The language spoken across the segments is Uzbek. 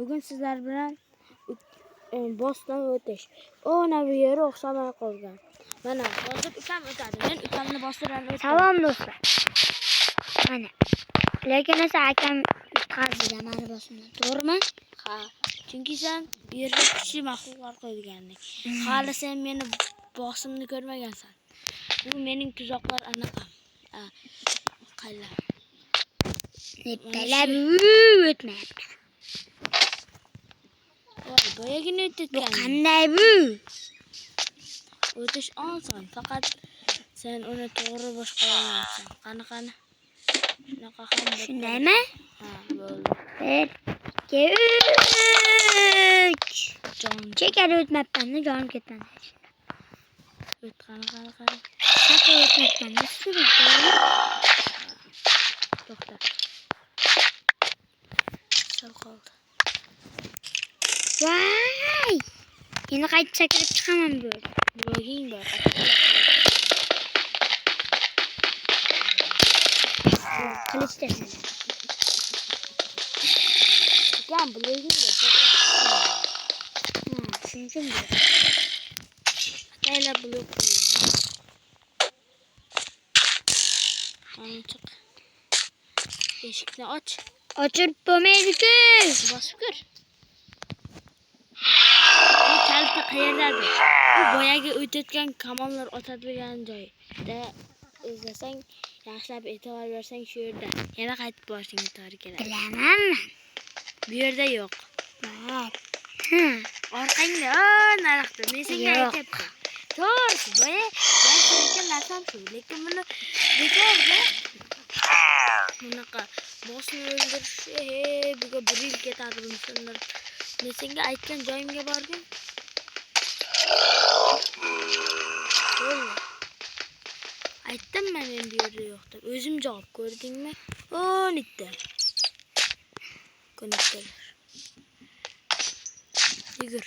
Bugun sizlar bilan boshdan o'tish. Ona bu yeri o'xshamay qolgan. Mana hozir ukam o'tadi. Men ukamni bostirib o'taman. Salom do'stlar. Mana. Lekin esa akam qazida meni bosimda. To'g'rimi? Ha, chunki sen bu yerga kuchli mahluqlar qo'yganing. Hali sen meni bosimni ko'rmagansan. Bu mening tuzoqlar anaqa. Qaylar. Neptalab o'tmayapti. Voy, boyagina Bu o'tgan. qanday bu? O'tish oson, faqat sen uni to'g'ri boshqara olmaysan. Qani. Shunaqa ham bo'ladi. Shundaymi? Ha, bo'ldi. 1, 2, 3. Jon, Chekada o'tmabman-da, jonim ketmadi. o't qani. Sapa o'tmabman-da, to'g'rimi? To'xta. Sal qoldi. Voy! Endi qaytib sakrab chiqaman bu yerga. Bloging bor. Qilich tashladi. Ukam, bloging bor. Tushundim bu. Ataylab blog qo'ying. Ana chiq. Eshikni och. Ochib bo'lmaydi-ku. Bosib ko'r. Bu kalta qayerdadir? Bu boyagi o'tayotgan kamonlar otadigan joyda izlasang, yaxshilab e'tibor bersang shu yerda. Yana qaytib borishing to'g'ri keladi. Bilaman. Bu yerda yo'q. Bor. Orqangda, nariqda. Men senga aytyapman. To'g'ri, boya narsam shu, lekin buni bekorga bunaqa boshni o'ldirish, buga 1 yil ketadi bunisidan. Men senga aytgan joyimga borgin. Aytdim men endi bu yerda yo'q deb. O'zim javob ko'rdingmi? 12 Ko'nikdir. Yugur.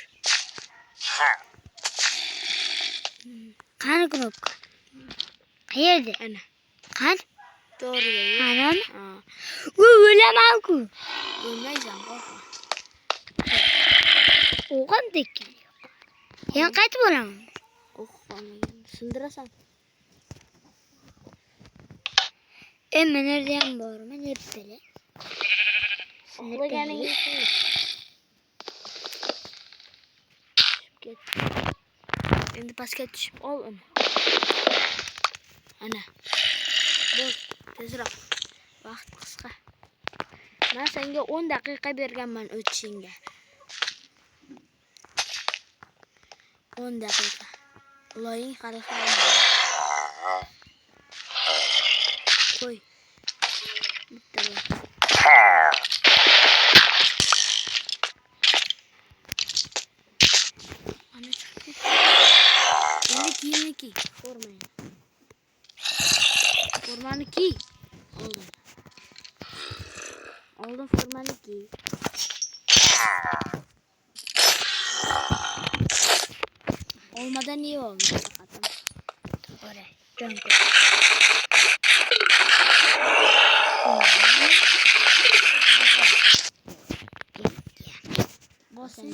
Qani knopka? Qayerda? Ana. Qani? To'g'ri. Anami? Ha. O'laman-ku. O'lmaysan, qo'rqma. O'g'im tekkan. Yana qaytib olaman. Qo'rqmagan. Sindirasan. Menerdayam bormi? Neptali. Uxlaganing uchun. Ket. Endi pastga tushib ol uni. Ana. Bo'l, tezroq. Vaqt qisqa. Men senga 10 daqiqa berganman o'tishingga. 10 daqiqa. Iloying hali ham. Qo'y. Bitta. Ana chiqdi. Endi kiyimni kiy. Formani kiy. Oldin formani kiy. Olmadan iyi olmuş faqat. To'g'ri. Jon. Bosin.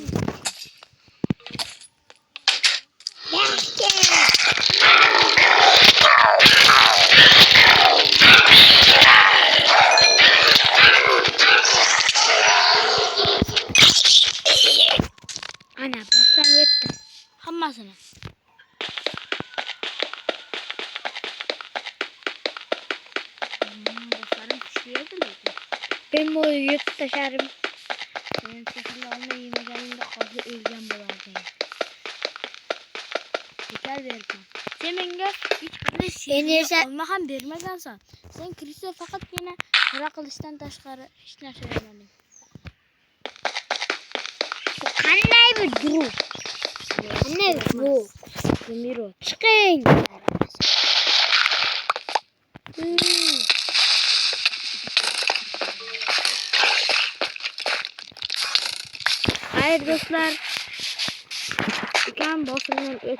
Ana boshdan o'tdi. Hammasini. Boshlarım pişiyordu lekin. Ben bu yutib tashlarim. Men sehrli olma yemaganimda hozir o'lgan bo'lardim. Bekor berdim. Sen menga hech qanday sehrli olma ham bermagansan. Sen kirishda faqatgina qora qilishdan tashqari hech narsa bermading. Qanday bu durur? Qanday bu? Miro. Chiqing. Hayır dostlar. Ukam bosimdan o'tdi.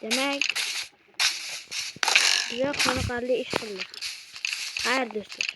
Demak, juda qoniqarli ish qildik. Hayır dostlar.